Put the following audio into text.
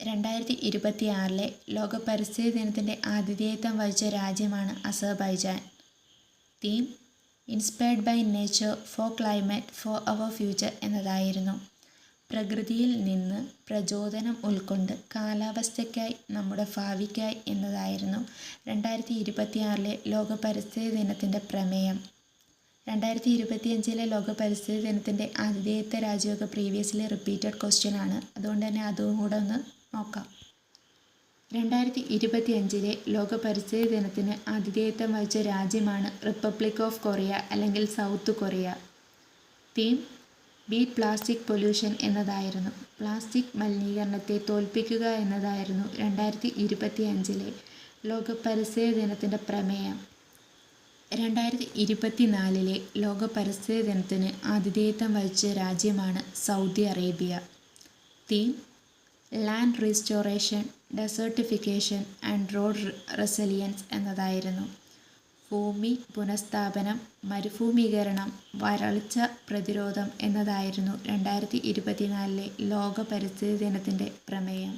2026 ലോക പരിസ്ഥിതി ദിനത്തിൻ്റെ ആതിഥേയത്വം വഹിച്ച രാജ്യമാണ് Azerbaijan. Theme inspired by nature for climate for our future എന്നതായിരുന്നു. പ്രകൃതിയിൽ നിന്ന് പ്രചോദനം ഉൾക്കൊണ്ട് കാലാവസ്ഥയ്ക്കായി നമ്മുടെ ഭാവിക്കായി എന്നതായിരുന്നു 2026 ലോക പരിസ്ഥിതി ദിനത്തിൻ്റെ പ്രമേയം. 2025 ലോക പരിസ്ഥിതി ദിനത്തിൻ്റെ ആതിഥേയത്വ രാജ്യമൊക്കെ പ്രീവിയസ്ലി റിപ്പീറ്റഡ് ക്വസ്റ്റ്യൻ ആണ്. അതുകൊണ്ട് തന്നെ അതും കൂടെ ഒന്ന് നോക്കാം. 2025 ലോക പരിസ്ഥിതി ദിനത്തിന് ആതിഥേയത്വം വഹിച്ച രാജ്യമാണ് റിപ്പബ്ലിക് ഓഫ് കൊറിയ അല്ലെങ്കിൽ south Korea. Theme beat plastic pollution എന്നതായിരുന്നു. പ്ലാസ്റ്റിക് മലിനീകരണത്തെ തോൽപ്പിക്കുക എന്നതായിരുന്നു 2025 ലോക പരിസ്ഥിതി ദിനത്തിൻ്റെ പ്രമേയം. 2024 ലോക പരിസ്ഥിതി ദിനത്തിന് ആതിഥേയത്വം വഹിച്ച രാജ്യമാണ് Saudi Arabia. Theme land restoration, desertification and road resilience എന്നതായിരുന്നു. ഭൂമി പുനഃസ്ഥാപനം, മരുഭൂമീകരണം, വരൾച്ച പ്രതിരോധം എന്നതായിരുന്നു 2024 ലോക പരിസ്ഥിതി ദിനത്തിൻ്റെ പ്രമേയം.